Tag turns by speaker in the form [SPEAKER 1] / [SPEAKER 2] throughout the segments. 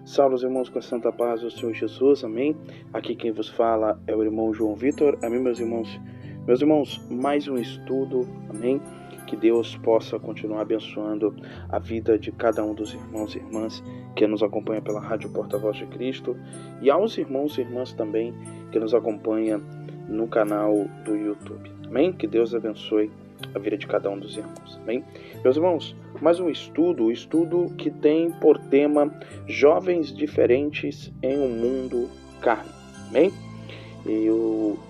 [SPEAKER 1] Salve os irmãos com a santa paz do Senhor Jesus, amém? Aqui quem vos fala é o irmão João Vitor, amém meus irmãos? Meus irmãos, mais um estudo, amém? Que Deus possa continuar abençoando a vida de cada um dos irmãos e irmãs que nos acompanha pela Rádio Porta-Voz de Cristo e aos irmãos e irmãs também que nos acompanha no canal do YouTube, amém? Que Deus abençoe a vida de cada um dos irmãos, amém? Meus irmãos, mais um estudo que tem por tema jovens diferentes em um mundo carnal, amém?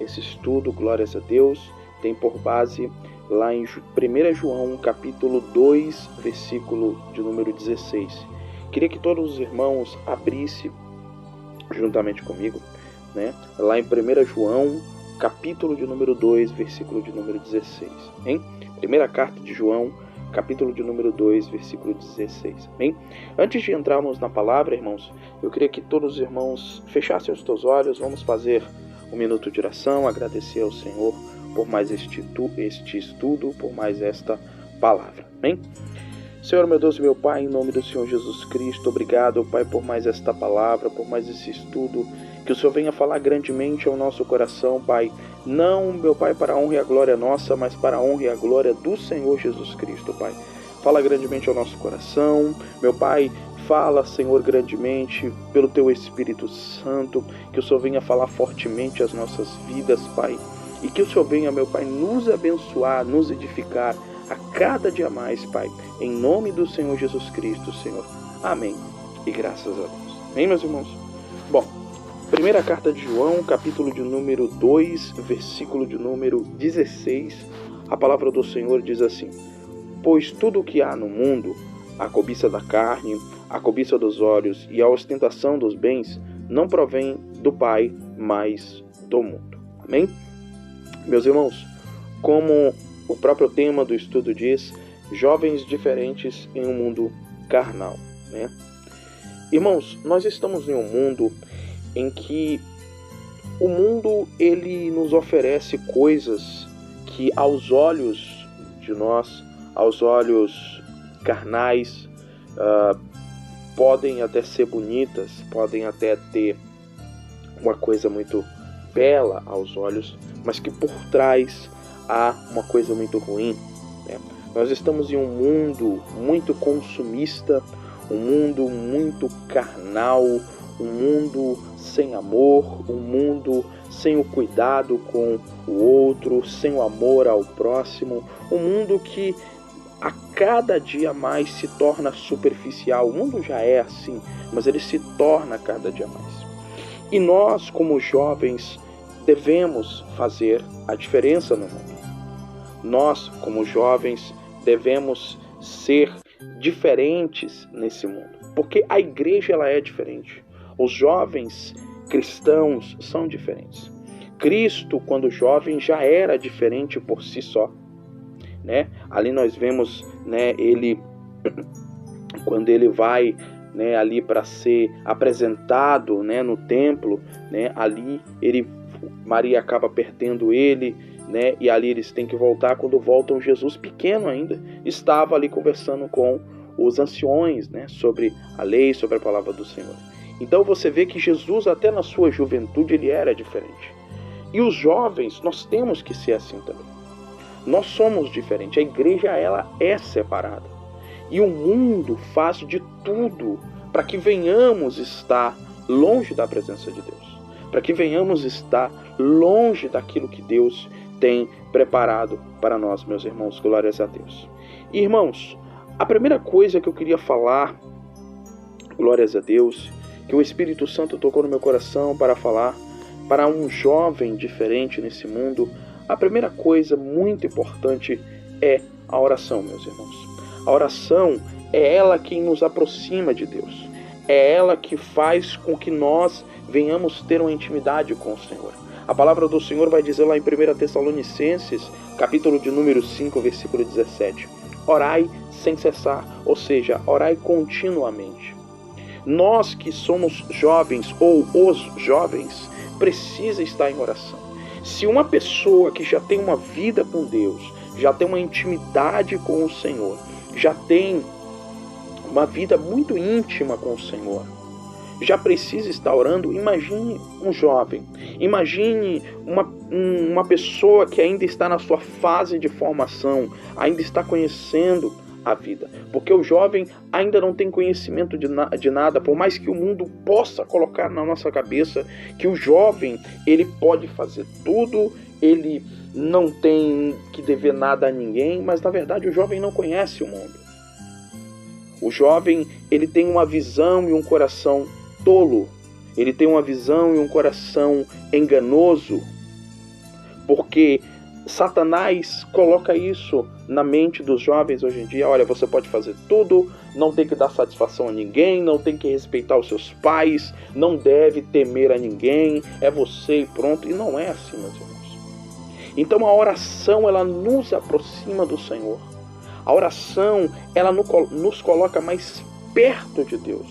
[SPEAKER 1] Esse estudo, glórias a Deus, tem por base lá em 1 João, capítulo 2, versículo de número 16. Queria que todos os irmãos abrissem juntamente comigo, né? Lá em 1 João, capítulo de número 2, versículo de número 16, hein? Primeira carta de João, capítulo de número 2, versículo 16, amém? Antes de entrarmos na palavra, irmãos, eu queria que todos os irmãos fechassem os teus olhos, vamos fazer um minuto de oração, agradecer ao Senhor por mais este estudo, por mais esta palavra, amém? Senhor, meu Deus e meu Pai, em nome do Senhor Jesus Cristo, obrigado, Pai, por mais esta palavra, por mais esse estudo, que o Senhor venha falar grandemente ao nosso coração, Pai, não, meu Pai, para a honra e a glória nossa, mas para a honra e a glória do Senhor Jesus Cristo, Pai. Fala grandemente ao nosso coração, meu Pai, fala, Senhor, grandemente pelo Teu Espírito Santo, que o Senhor venha falar fortemente às nossas vidas, Pai, e que o Senhor venha, meu Pai, nos abençoar, nos edificar a cada dia mais, Pai, em nome do Senhor Jesus Cristo, Senhor. Amém. E graças a Deus. Amém, meus irmãos? Bom, primeira carta de João, capítulo de número 2, versículo de número 16, a palavra do Senhor diz assim: pois tudo o que há no mundo, a cobiça da carne, a cobiça dos olhos e a ostentação dos bens, não provém do Pai, mas do mundo. Amém? Meus irmãos, como o próprio tema do estudo diz, jovens diferentes em um mundo carnal, né? Irmãos, nós estamos em um mundo em que o mundo ele nos oferece coisas que aos olhos de nós, aos olhos carnais, podem até ser bonitas, podem até ter uma coisa muito bela aos olhos, mas que por trás há uma coisa muito ruim, né? Nós estamos em um mundo muito consumista, um mundo muito carnal, um mundo sem amor, um mundo sem o cuidado com o outro, sem o amor ao próximo, um mundo que a cada dia mais se torna superficial. O mundo já é assim, mas ele se torna cada dia mais. E nós, como jovens, devemos fazer a diferença no mundo. Nós, como jovens, devemos ser diferentes nesse mundo, porque a igreja ela é diferente. Os jovens cristãos são diferentes. Cristo, quando jovem, já era diferente por si só, né? Ali nós vemos, né, ele quando ele vai, né, ali para ser apresentado, né, no templo, né, ali Maria acaba perdendo ele, né, e ali eles têm que voltar. Quando voltam, Jesus pequeno ainda estava ali conversando com os anciões, né, sobre a lei, sobre a palavra do Senhor. Então você vê que Jesus, até na sua juventude, ele era diferente. E os jovens, nós temos que ser assim também. Nós somos diferentes. A igreja, ela é separada. E o mundo faz de tudo para que venhamos estar longe da presença de Deus. Para que venhamos estar longe daquilo que Deus tem preparado para nós, meus irmãos. Glórias a Deus. Irmãos, a primeira coisa que eu queria falar, glórias a Deus, que o Espírito Santo tocou no meu coração para falar para um jovem diferente nesse mundo, a primeira coisa muito importante é a oração, meus irmãos. A oração é ela quem nos aproxima de Deus. É ela que faz com que nós venhamos ter uma intimidade com o Senhor. A palavra do Senhor vai dizer lá em 1 Tessalonicenses, capítulo de número 5, versículo 17. Orai sem cessar, ou seja, orai continuamente. Nós que somos jovens, ou os jovens, precisa estar em oração. Se uma pessoa que já tem uma vida com Deus, já tem uma intimidade com o Senhor, já tem uma vida muito íntima com o Senhor, já precisa estar orando. Imagine um jovem, imagine uma pessoa que ainda está na sua fase de formação, ainda está conhecendo a vida. Porque o jovem ainda não tem conhecimento de nada, por mais que o mundo possa colocar na nossa cabeça que o jovem, ele pode fazer tudo, ele não tem que dever nada a ninguém, mas na verdade o jovem não conhece o mundo. O jovem, ele tem uma visão e um coração tolo, ele tem uma visão e um coração enganoso, porque Satanás coloca isso na mente dos jovens hoje em dia. Olha, você pode fazer tudo, não tem que dar satisfação a ninguém, não tem que respeitar os seus pais, não deve temer a ninguém, é você e pronto. E não é assim, meus irmãos. Então a oração, ela nos aproxima do Senhor. A oração, ela nos coloca mais perto de Deus.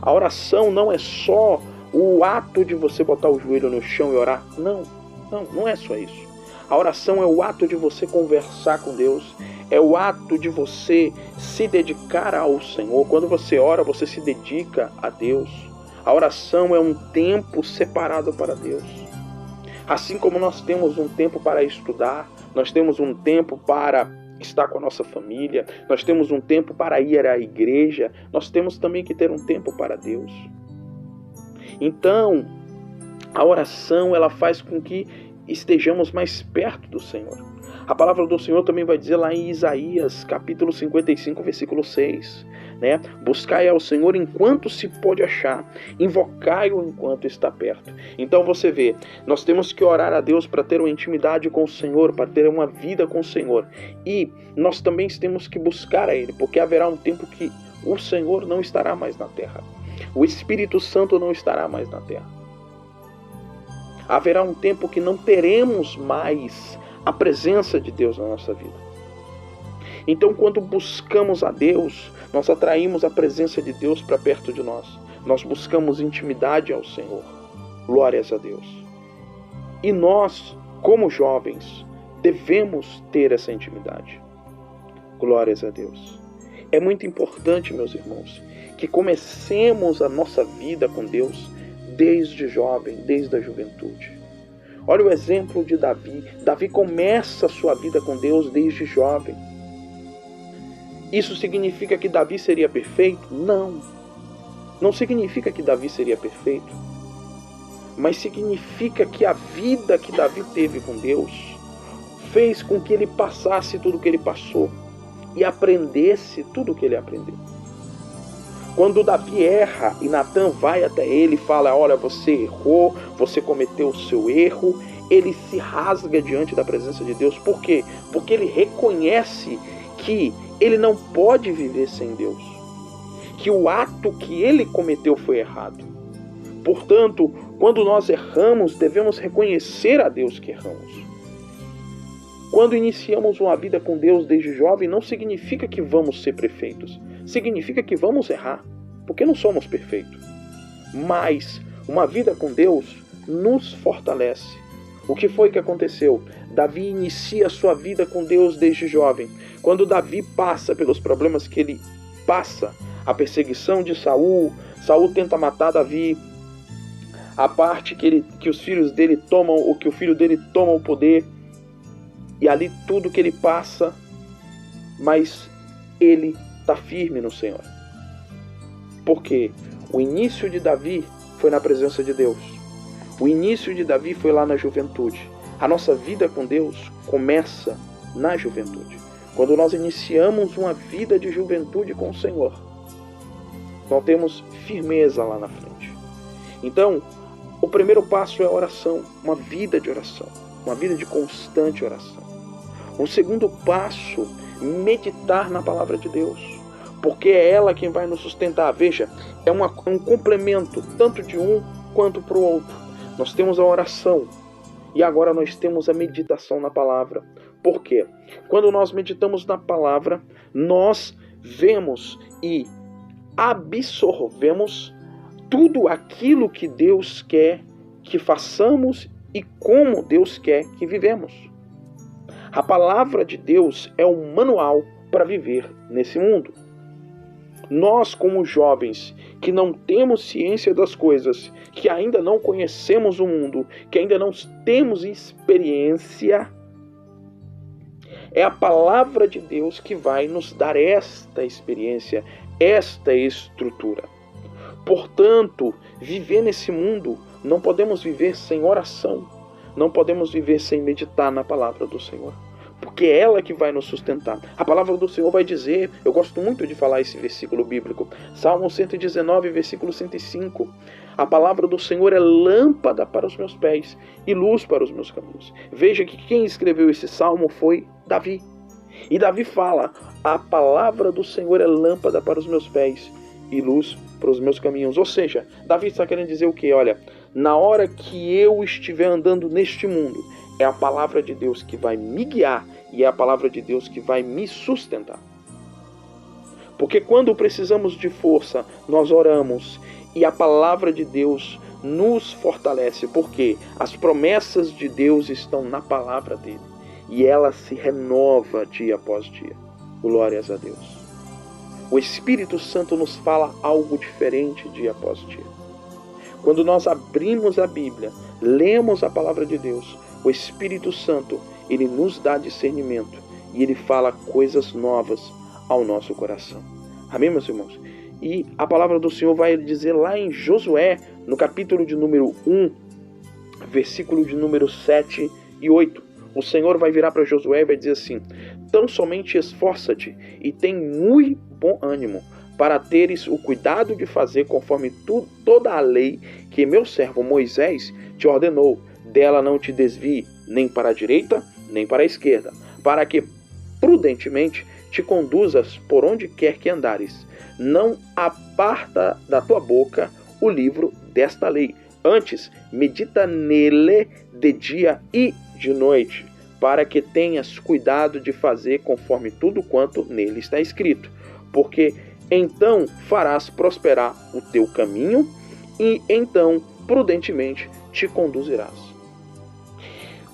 [SPEAKER 1] A oração não é só o ato de você botar o joelho no chão e orar. Não é só isso. A oração é o ato de você conversar com Deus, é o ato de você se dedicar ao Senhor. Quando você ora, você se dedica a Deus. A oração é um tempo separado para Deus. Assim como nós temos um tempo para estudar, nós temos um tempo para estar com a nossa família, nós temos um tempo para ir à igreja, nós temos também que ter um tempo para Deus. Então, a oração, ela faz com que estejamos mais perto do Senhor. A palavra do Senhor também vai dizer lá em Isaías, capítulo 55, versículo 6, né? Buscai ao Senhor enquanto se pode achar, invocai-o enquanto está perto. Então você vê, nós temos que orar a Deus para ter uma intimidade com o Senhor, para ter uma vida com o Senhor. E nós também temos que buscar a Ele, porque haverá um tempo que o Senhor não estará mais na terra. O Espírito Santo não estará mais na terra. Haverá um tempo que não teremos mais a presença de Deus na nossa vida. Então, quando buscamos a Deus, nós atraímos a presença de Deus para perto de nós. Nós buscamos intimidade ao Senhor. Glórias a Deus. E nós, como jovens, devemos ter essa intimidade. Glórias a Deus. É muito importante, meus irmãos, que comecemos a nossa vida com Deus desde jovem, desde a juventude. Olha o exemplo de Davi. Davi começa a sua vida com Deus desde jovem. Isso significa que Davi seria perfeito? Não. Não significa que Davi seria perfeito. Mas significa que a vida que Davi teve com Deus fez com que ele passasse tudo o que ele passou e aprendesse tudo o que ele aprendeu. Quando Davi erra e Natan vai até ele e fala, olha, você errou, você cometeu o seu erro, ele se rasga diante da presença de Deus. Por quê? Porque ele reconhece que ele não pode viver sem Deus, que o ato que ele cometeu foi errado. Portanto, quando nós erramos, devemos reconhecer a Deus que erramos. Quando iniciamos uma vida com Deus desde jovem, não significa que vamos ser perfeitos. Significa que vamos errar, porque não somos perfeitos. Mas uma vida com Deus nos fortalece. O que foi que aconteceu? Davi inicia a sua vida com Deus desde jovem. Quando Davi passa pelos problemas que ele passa, a perseguição de Saul, Saul tenta matar Davi, a parte que os filhos dele tomam, ou que o filho dele toma o poder, e ali tudo que ele passa, mas ele está firme no Senhor. Porque o início de Davi foi na presença de Deus. O início de Davi foi lá na juventude. A nossa vida com Deus começa na juventude. Quando nós iniciamos uma vida de juventude com o Senhor, nós temos firmeza lá na frente. Então, o primeiro passo é a oração, uma vida de oração, uma vida de constante oração. O segundo passo, meditar na palavra de Deus, porque é ela quem vai nos sustentar. Veja, é um complemento, tanto de um quanto para o outro. Nós temos a oração e agora nós temos a meditação na palavra. Por quê? Quando nós meditamos na palavra, nós vemos e absorvemos tudo aquilo que Deus quer que façamos e como Deus quer que vivemos. A palavra de Deus é um manual para viver nesse mundo. Nós, como jovens, que não temos ciência das coisas, que ainda não conhecemos o mundo, que ainda não temos experiência, é a palavra de Deus que vai nos dar esta experiência, esta estrutura. Portanto, viver nesse mundo, não podemos viver sem oração, não podemos viver sem meditar na palavra do Senhor, porque é ela que vai nos sustentar. A palavra do Senhor vai dizer, eu gosto muito de falar esse versículo bíblico, Salmo 119, versículo 105, a palavra do Senhor é lâmpada para os meus pés e luz para os meus caminhos. Veja que quem escreveu esse salmo foi Davi. E Davi fala, a palavra do Senhor é lâmpada para os meus pés e luz para os meus caminhos. Ou seja, Davi está querendo dizer o quê? Olha, na hora que eu estiver andando neste mundo, é a palavra de Deus que vai me guiar e é a palavra de Deus que vai me sustentar. Porque quando precisamos de força, nós oramos e a palavra de Deus nos fortalece, porque as promessas de Deus estão na palavra dele e ela se renova dia após dia. Glórias a Deus. O Espírito Santo nos fala algo diferente dia após dia. Quando nós abrimos a Bíblia, lemos a palavra de Deus, o Espírito Santo, ele nos dá discernimento e ele fala coisas novas ao nosso coração. Amém, meus irmãos? E a palavra do Senhor vai dizer lá em Josué, no capítulo de número 1, versículo de número 7 e 8. O Senhor vai virar para Josué e vai dizer assim: tão somente esforça-te e tem muito bom ânimo, para teres o cuidado de fazer conforme toda a lei que meu servo Moisés te ordenou. Dela não te desvie nem para a direita, nem para a esquerda, para que prudentemente te conduzas por onde quer que andares. Não aparta da tua boca o livro desta lei. Antes, medita nele de dia e de noite, para que tenhas cuidado de fazer conforme tudo quanto nele está escrito. Porque então farás prosperar o teu caminho e então prudentemente te conduzirás.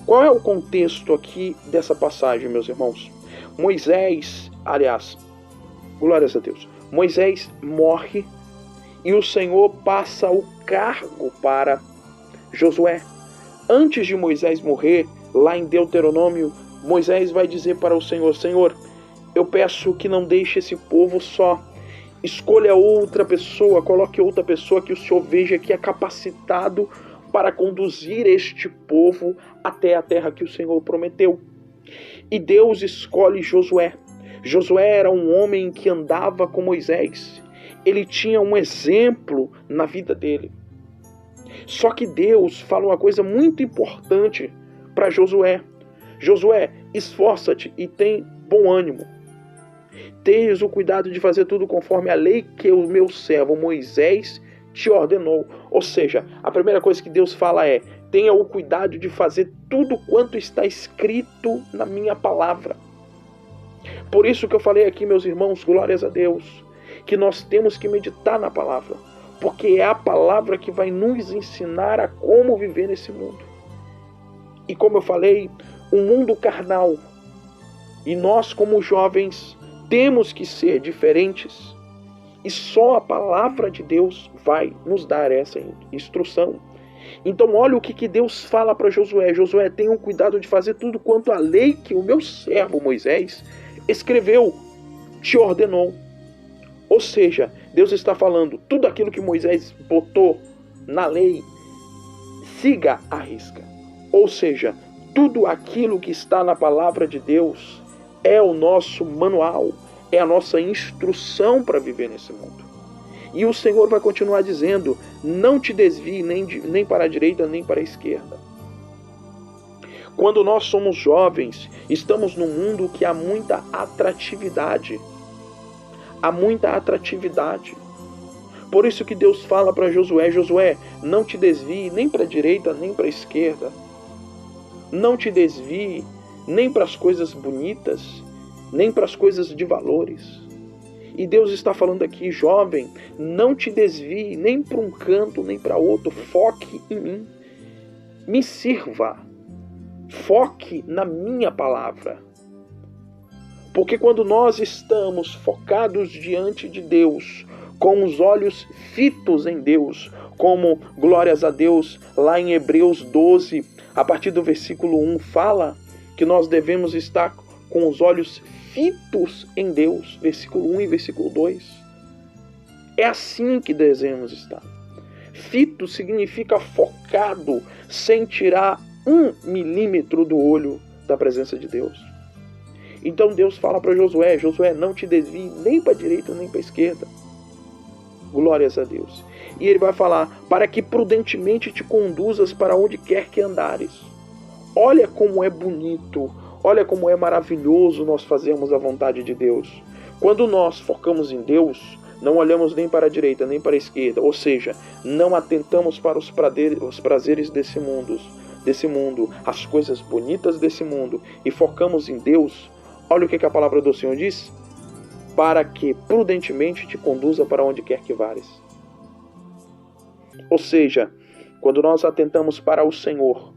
[SPEAKER 1] Qual é o contexto aqui dessa passagem, meus irmãos? Moisés, aliás, glórias a Deus, Moisés morre e o Senhor passa o cargo para Josué. Antes de Moisés morrer, lá em Deuteronômio, Moisés vai dizer para o Senhor: Senhor, eu peço que não deixe esse povo só. Escolha outra pessoa, coloque outra pessoa que o Senhor veja que é capacitado para conduzir este povo até a terra que o Senhor prometeu. E Deus escolhe Josué. Josué era um homem que andava com Moisés. Ele tinha um exemplo na vida dele. Só que Deus fala uma coisa muito importante para Josué. Josué, esforça-te e tem bom ânimo. Tenhas o cuidado de fazer tudo conforme a lei que o meu servo Moisés te ordenou. Ou seja, a primeira coisa que Deus fala é: tenha o cuidado de fazer tudo quanto está escrito na minha palavra. Por isso que eu falei aqui, meus irmãos, glórias a Deus, que nós temos que meditar na palavra, porque é a palavra que vai nos ensinar a como viver nesse mundo. E como eu falei, um mundo carnal, e nós como jovens temos que ser diferentes. E só a palavra de Deus vai nos dar essa instrução. Então olha o que Deus fala para Josué. Josué, tenha um cuidado de fazer tudo quanto a lei que o meu servo Moisés escreveu, te ordenou. Ou seja, Deus está falando, tudo aquilo que Moisés botou na lei, siga à risca. Ou seja, tudo aquilo que está na palavra de Deus é o nosso manual, é a nossa instrução para viver nesse mundo. E o Senhor vai continuar dizendo: não te desvie nem para a direita nem para a esquerda. Quando nós somos jovens, estamos num mundo que há muita atratividade. Há muita atratividade. Por isso que Deus fala para Josué: Josué, não te desvie nem para a direita nem para a esquerda. Não te desvie nem para as coisas bonitas, nem para as coisas de valores. E Deus está falando aqui: jovem, não te desvie nem para um canto, nem para outro. Foque em mim. Me sirva. Foque na minha palavra. Porque quando nós estamos focados diante de Deus, com os olhos fitos em Deus, como, glórias a Deus, lá em Hebreus 12, a partir do versículo 1, fala que nós devemos estar com os olhos fitos em Deus, versículo 1 e versículo 2. É assim que devemos estar. Fito significa focado, sem tirar 1 milímetro do olho da presença de Deus. Então Deus fala para Josué: Josué, não te desvie nem para a direita nem para a esquerda. Glórias a Deus. E ele vai falar: para que prudentemente te conduzas para onde quer que andares. Olha como é bonito, olha como é maravilhoso nós fazermos a vontade de Deus. Quando nós focamos em Deus, não olhamos nem para a direita nem para a esquerda, ou seja, não atentamos para os prazeres desse mundo, as coisas bonitas desse mundo, e focamos em Deus. Olha o que a palavra do Senhor diz: para que prudentemente te conduza para onde quer que vás. Ou seja, quando nós atentamos para o Senhor,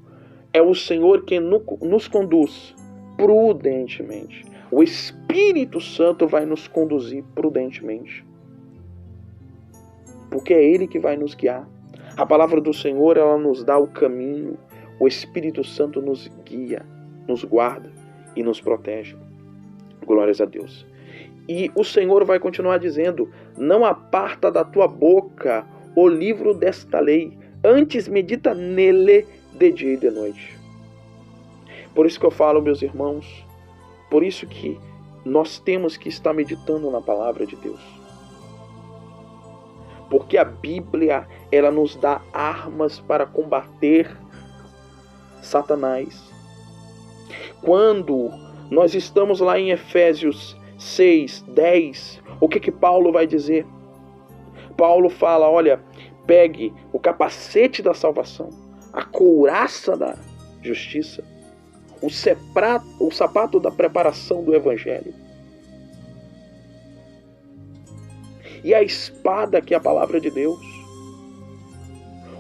[SPEAKER 1] é o Senhor quem nos conduz prudentemente. O Espírito Santo vai nos conduzir prudentemente, porque é Ele que vai nos guiar. A palavra do Senhor, ela nos dá o caminho. O Espírito Santo nos guia, nos guarda e nos protege. Glórias a Deus. E o Senhor vai continuar dizendo: não aparta da tua boca o livro desta lei, antes medita nele de dia e de noite. Por isso que eu falo, meus irmãos, por isso que nós temos que estar meditando na palavra de Deus. Porque a Bíblia, ela nos dá armas para combater Satanás. Quando nós estamos lá em Efésios 6, 10, o que Paulo vai dizer? Paulo fala: olha, pegue o capacete da salvação, a couraça da justiça, o sapato da preparação do Evangelho, e a espada, que é a palavra de Deus.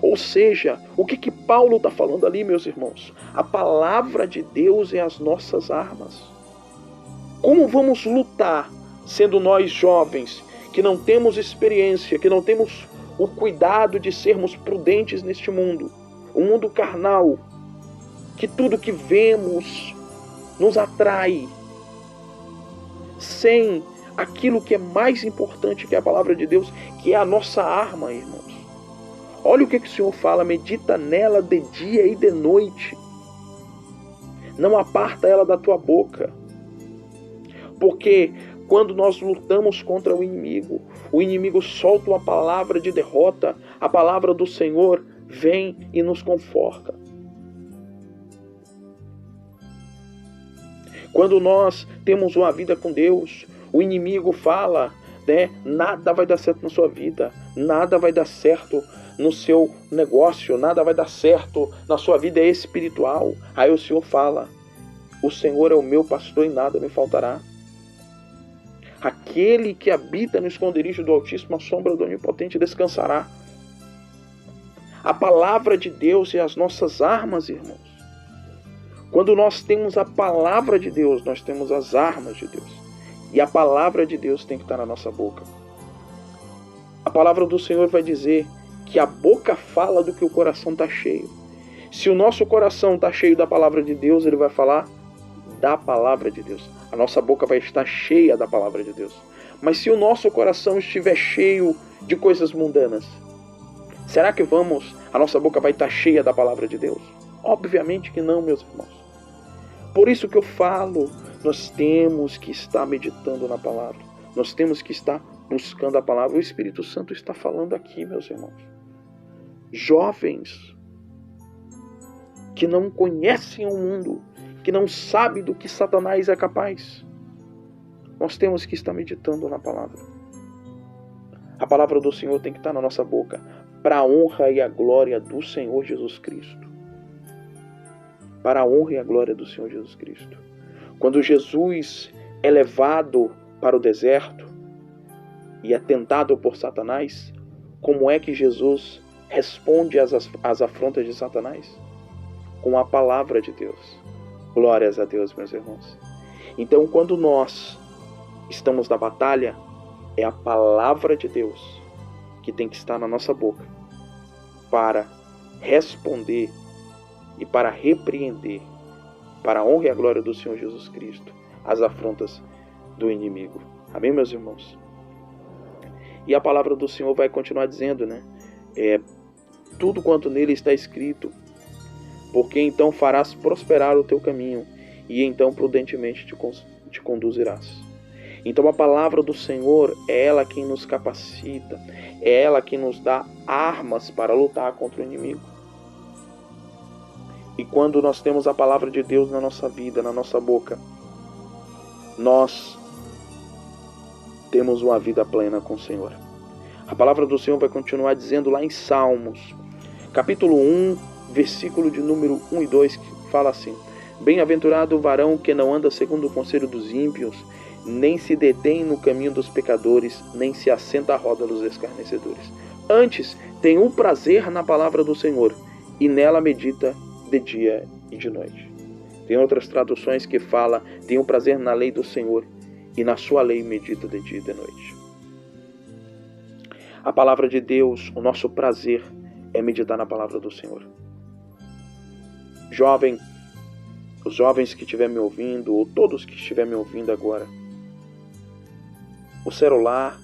[SPEAKER 1] Ou seja, o que Paulo está falando ali, meus irmãos? A palavra de Deus é as nossas armas. Como vamos lutar, sendo nós jovens, que não temos experiência, que não temos o cuidado de sermos prudentes neste mundo, um mundo carnal, que tudo que vemos nos atrai, sem aquilo que é mais importante, que é a palavra de Deus, que é a nossa arma, irmãos. Olha o que o Senhor fala: medita nela de dia e de noite. Não aparta ela da tua boca. Porque quando nós lutamos contra o inimigo solta uma palavra de derrota, a palavra do Senhor vem e nos conforta. Quando nós temos uma vida com Deus, o inimigo fala, né, nada vai dar certo na sua vida, nada vai dar certo no seu negócio, nada vai dar certo na sua vida espiritual. Aí o Senhor fala: o Senhor é o meu pastor e nada me faltará. Aquele que habita no esconderijo do Altíssimo, a sombra do Onipotente descansará. A palavra de Deus é as nossas armas, irmãos. Quando nós temos a palavra de Deus, nós temos as armas de Deus. E a palavra de Deus tem que estar na nossa boca. A palavra do Senhor vai dizer que a boca fala do que o coração está cheio. Se o nosso coração está cheio da palavra de Deus, ele vai falar da palavra de Deus. A nossa boca vai estar cheia da palavra de Deus. Mas se o nosso coração estiver cheio de coisas mundanas, será que a nossa boca vai estar cheia da palavra de Deus? Obviamente que não, meus irmãos. Por isso que eu falo, nós temos que estar meditando na palavra. Nós temos que estar buscando a palavra. O Espírito Santo está falando aqui, meus irmãos. Jovens que não conhecem o mundo, que não sabem do que Satanás é capaz. Nós temos que estar meditando na palavra. A palavra do Senhor tem que estar na nossa boca, para a honra e a glória do Senhor Jesus Cristo. Para a honra e a glória do Senhor Jesus Cristo. Quando Jesus é levado para o deserto e é tentado por Satanás, como é que Jesus responde às afrontas de Satanás? Com a palavra de Deus. Glórias a Deus, meus irmãos. Então, quando nós estamos na batalha, é a palavra de Deus que tem que estar na nossa boca para responder e para repreender, para a honra e a glória do Senhor Jesus Cristo, as afrontas do inimigo. Amém, meus irmãos? E a palavra do Senhor vai continuar dizendo, né? Tudo quanto nele está escrito, porque então farás prosperar o teu caminho, e então prudentemente te conduzirás. Então a palavra do Senhor é ela quem nos capacita, é ela quem nos dá armas para lutar contra o inimigo. E quando nós temos a palavra de Deus na nossa vida, na nossa boca, nós temos uma vida plena com o Senhor. A palavra do Senhor vai continuar dizendo lá em Salmos, capítulo 1, versículo de número 1 e 2, que fala assim: Bem-aventurado o varão que não anda segundo o conselho dos ímpios, nem se detém no caminho dos pecadores, nem se assenta à roda dos escarnecedores. Antes, tem um prazer na palavra do Senhor, e nela medita de dia e de noite. Tem outras traduções que fala: tem um prazer na lei do Senhor, e na sua lei medita de dia e de noite. A palavra de Deus, o nosso prazer é meditar na palavra do Senhor. Os jovens que estiverem me ouvindo, ou todos que estiverem me ouvindo agora, o celular,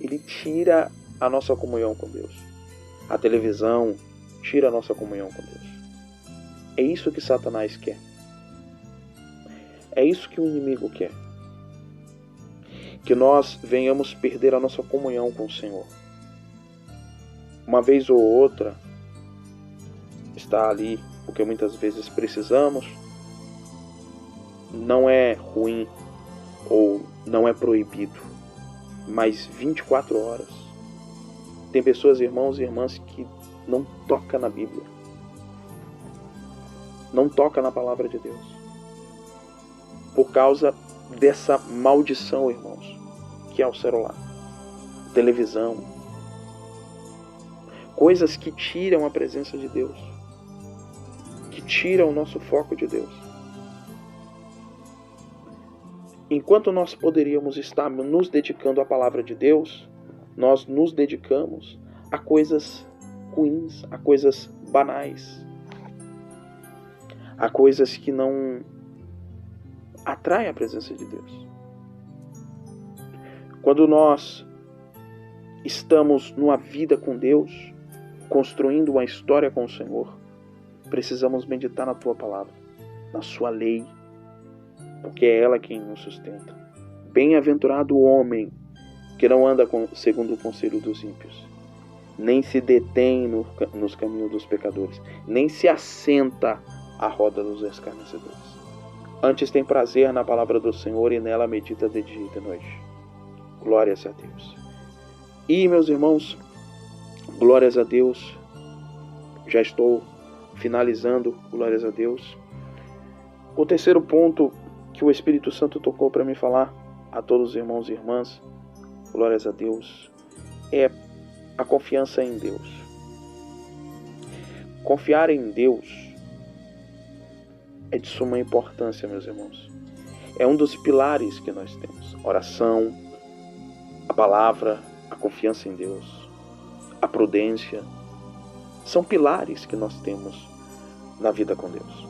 [SPEAKER 1] ele tira a nossa comunhão com Deus. A televisão tira a nossa comunhão com Deus. É isso que Satanás quer. É isso que o inimigo quer. Que nós venhamos perder a nossa comunhão com o Senhor. Uma vez ou outra, está ali porque muitas vezes precisamos, não é ruim ou não é proibido, mas 24 horas. Tem pessoas, irmãos e irmãs, que não toca na Bíblia, não toca na palavra de Deus, por causa dessa maldição, irmãos, que é o celular, televisão, coisas que tiram a presença de Deus, que tiram o nosso foco de Deus. Enquanto nós poderíamos estar nos dedicando à palavra de Deus, nós nos dedicamos a coisas ruins, a coisas banais, a coisas que não atraem a presença de Deus. Quando nós estamos numa vida com Deus, construindo uma história com o Senhor, precisamos meditar na tua palavra, na sua lei, porque é ela quem nos sustenta. Bem-aventurado o homem que não anda segundo o conselho dos ímpios, nem se detém nos caminhos dos pecadores, nem se assenta à roda dos escarnecedores. Antes tem prazer na palavra do Senhor, e nela medita de dia e de noite. Glórias a Deus. E, meus irmãos, glórias a Deus. Já estou finalizando, glórias a Deus. O terceiro ponto que o Espírito Santo tocou para me falar a todos os irmãos e irmãs, glórias a Deus, é a confiança em Deus. Confiar em Deus é de suma importância, meus irmãos. É um dos pilares que nós temos. Oração, a palavra, a confiança em Deus, a prudência, são pilares que nós temos na vida com Deus.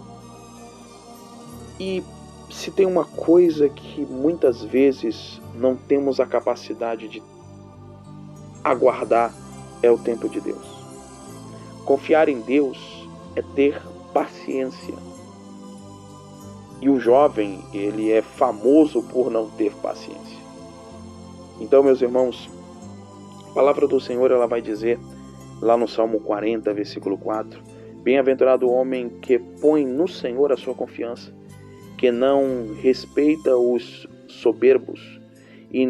[SPEAKER 1] E se tem uma coisa que muitas vezes não temos a capacidade de aguardar, é o tempo de Deus. Confiar em Deus é ter paciência. E o jovem, ele é famoso por não ter paciência. Então, meus irmãos, a palavra do Senhor, ela vai dizer lá no Salmo 40, versículo 4: Bem-aventurado o homem que põe no Senhor a sua confiança, que não respeita os soberbos e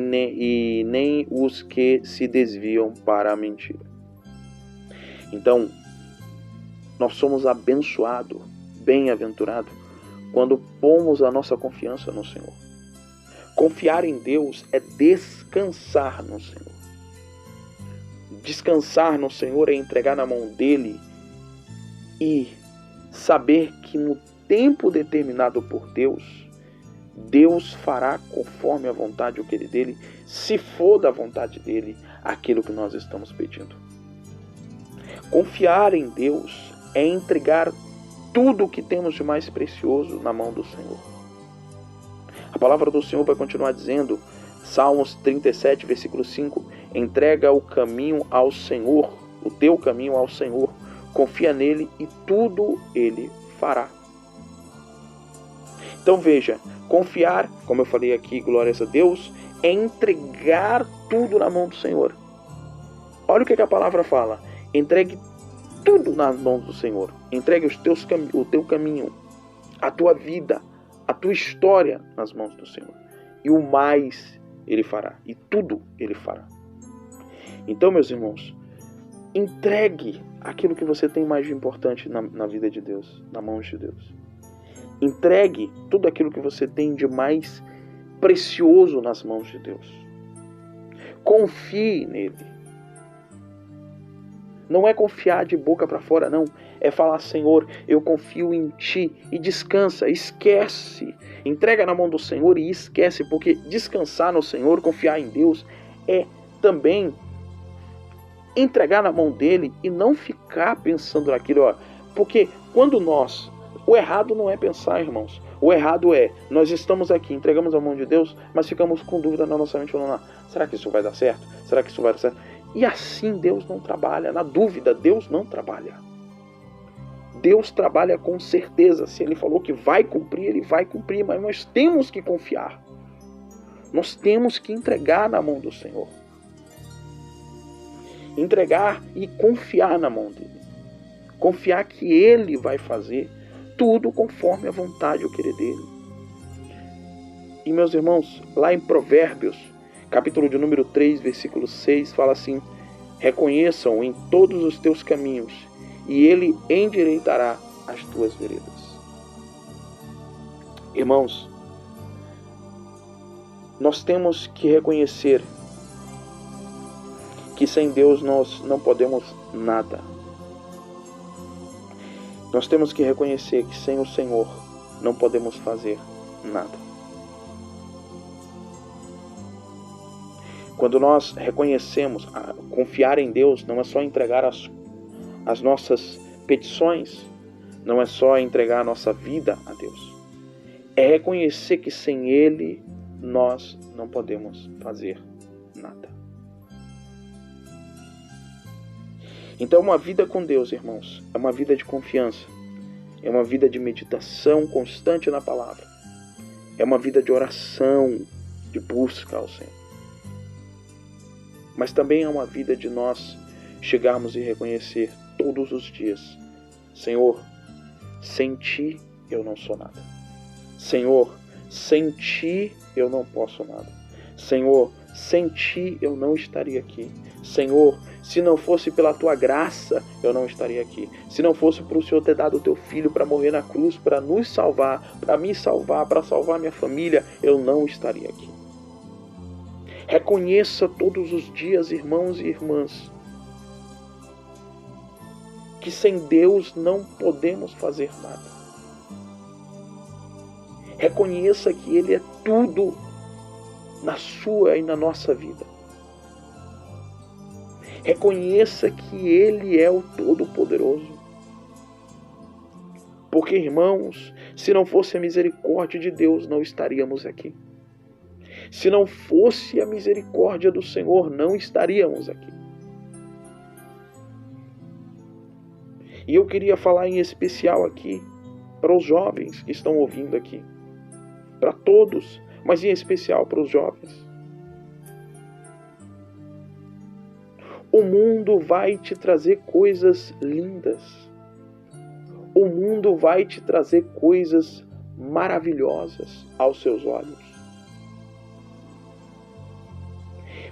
[SPEAKER 1] nem os que se desviam para a mentira. Então, nós somos abençoados, bem-aventurados, quando pomos a nossa confiança no Senhor. Confiar em Deus é descansar no Senhor. Descansar no Senhor é entregar na mão dele e saber que no tempo determinado por Deus, Deus fará conforme a vontade dele, se for da vontade dele, aquilo que nós estamos pedindo. Confiar em Deus é entregar tudo o que temos de mais precioso na mão do Senhor. A palavra do Senhor vai continuar dizendo, Salmos 37, versículo 5, entrega o caminho ao Senhor, o teu caminho ao Senhor, confia nele e tudo ele fará. Então veja, confiar, como eu falei aqui, glórias a Deus, é entregar tudo na mão do Senhor. Olha o que a palavra fala, entregue tudo nas mãos do Senhor, entregue o teu caminho, a tua vida, a tua história nas mãos do Senhor. E o mais ele fará, e tudo ele fará. Então, meus irmãos, entregue aquilo que você tem mais de importante na vida de Deus, na mão de Deus. Entregue tudo aquilo que você tem de mais precioso nas mãos de Deus. Confie nele. Não é confiar de boca para fora, não. É falar, Senhor, eu confio em Ti. E descansa, esquece. Entrega na mão do Senhor e esquece. Porque descansar no Senhor, confiar em Deus, é também entregar na mão dele e não ficar pensando naquilo. Ó. Porque quando o errado não é pensar, irmãos. O errado é, nós estamos aqui, entregamos a mão de Deus, mas ficamos com dúvida na nossa mente, falando, será que isso vai dar certo? Será que isso vai dar certo? E assim Deus não trabalha. Na dúvida, Deus não trabalha. Deus trabalha com certeza. Se Ele falou que vai cumprir, Ele vai cumprir. Mas nós temos que confiar. Nós temos que entregar na mão do Senhor. Entregar e confiar na mão dEle. Confiar que Ele vai fazer tudo conforme a vontade e o querer dEle. E meus irmãos, lá em Provérbios, capítulo de número 3, versículo 6, fala assim, reconheçam em todos os teus caminhos, e Ele endireitará as tuas veredas. Irmãos, nós temos que reconhecer que sem Deus nós não podemos nada. Nós temos que reconhecer que sem o Senhor não podemos fazer nada. Quando nós reconhecemos, confiar em Deus não é só entregar as nossas petições, não é só entregar a nossa vida a Deus. É reconhecer que sem Ele nós não podemos fazer nada. Então uma vida com Deus, irmãos, é uma vida de confiança, é uma vida de meditação constante na palavra, é uma vida de oração, de busca ao Senhor. Mas também é uma vida de nós chegarmos e reconhecer todos os dias, Senhor, sem Ti eu não sou nada. Senhor, sem Ti eu não posso nada. Senhor, sem Ti eu não estaria aqui. Senhor, se não fosse pela Tua graça, eu não estaria aqui. Se não fosse por o Senhor ter dado o Teu Filho para morrer na cruz, para nos salvar, para me salvar, para salvar minha família, eu não estaria aqui. Reconheça todos os dias, irmãos e irmãs, que sem Deus não podemos fazer nada. Reconheça que Ele é tudo na sua e na nossa vida. Reconheça que Ele é o Todo-Poderoso. Porque, irmãos, se não fosse a misericórdia de Deus, não estaríamos aqui. Se não fosse a misericórdia do Senhor, não estaríamos aqui. E eu queria falar em especial aqui para os jovens que estão ouvindo aqui. Para todos, mas em especial para os jovens. O mundo vai te trazer coisas lindas. O mundo vai te trazer coisas maravilhosas aos seus olhos.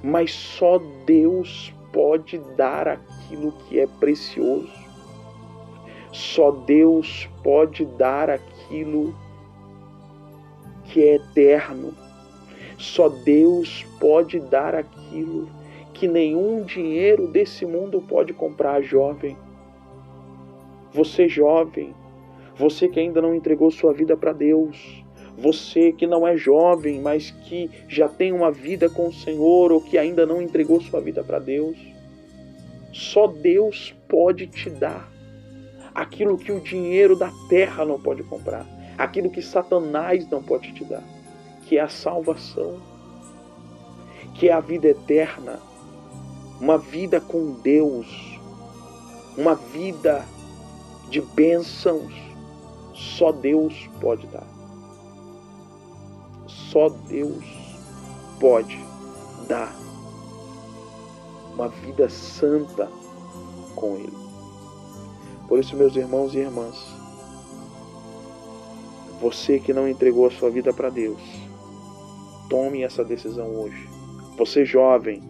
[SPEAKER 1] Mas só Deus pode dar aquilo que é precioso. Só Deus pode dar aquilo que é eterno. Só Deus pode dar aquilo que nenhum dinheiro desse mundo pode comprar, jovem. Você jovem, você que ainda não entregou sua vida para Deus, Você que não é jovem, mas que já tem uma vida com o Senhor ou que ainda não entregou sua vida para Deus. Só Deus pode te dar aquilo que o dinheiro da terra não pode comprar, aquilo que Satanás não pode te dar, que é a salvação, que é a vida eterna, uma vida com Deus, uma vida de bênçãos. Só Deus pode dar. Só Deus pode dar uma vida santa com Ele. Por isso, meus irmãos e irmãs, você que não entregou a sua vida para Deus, tome essa decisão hoje. Você jovem,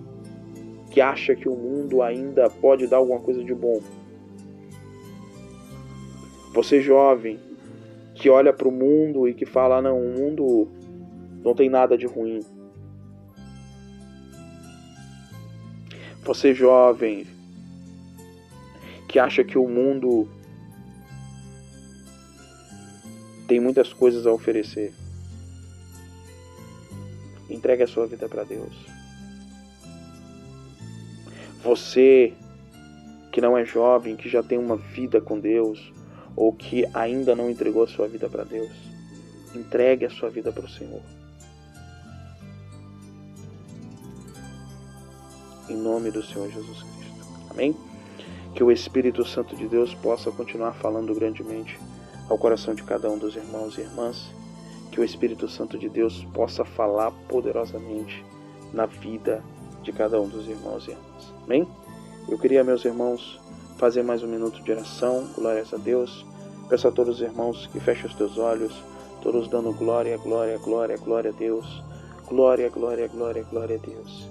[SPEAKER 1] que acha que o mundo ainda pode dar alguma coisa de bom. Você jovem, que olha para o mundo e que fala, não, o mundo não tem nada de ruim. Você jovem, que acha que o mundo tem muitas coisas a oferecer. Entregue a sua vida para Deus. Você que não é jovem, que já tem uma vida com Deus, ou que ainda não entregou a sua vida para Deus, entregue a sua vida para o Senhor. Em nome do Senhor Jesus Cristo. Amém? Que o Espírito Santo de Deus possa continuar falando grandemente ao coração de cada um dos irmãos e irmãs. Que o Espírito Santo de Deus possa falar poderosamente na vida de cada um dos irmãos e irmãs. Amém? Eu queria, meus irmãos, fazer mais um minuto de oração. Glórias a Deus. Peço a todos os irmãos que fechem os teus olhos, todos dando glória, glória, glória, glória a Deus. Glória, glória, glória, glória a Deus.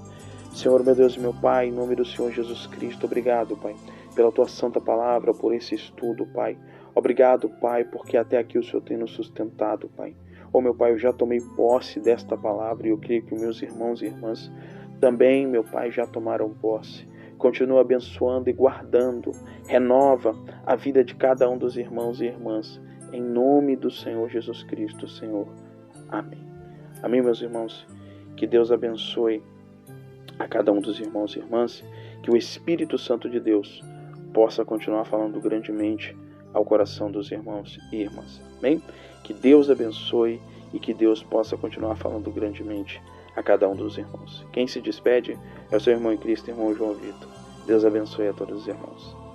[SPEAKER 1] Senhor, meu Deus e meu Pai, em nome do Senhor Jesus Cristo, obrigado, Pai, pela Tua santa palavra, por esse estudo, Pai. Obrigado, Pai, porque até aqui o Senhor tem nos sustentado, Pai. Oh, meu Pai, eu já tomei posse desta palavra e eu creio que meus irmãos e irmãs também, meu Pai, já tomaram posse. Continua abençoando e guardando, renova a vida de cada um dos irmãos e irmãs, em nome do Senhor Jesus Cristo, Senhor. Amém. Amém, meus irmãos. Que Deus abençoe a cada um dos irmãos e irmãs, que o Espírito Santo de Deus possa continuar falando grandemente ao coração dos irmãos e irmãs. Amém? Que Deus abençoe e que Deus possa continuar falando grandemente a cada um dos irmãos. Quem se despede é o seu irmão em Cristo, irmão João Vitor. Deus abençoe a todos os irmãos.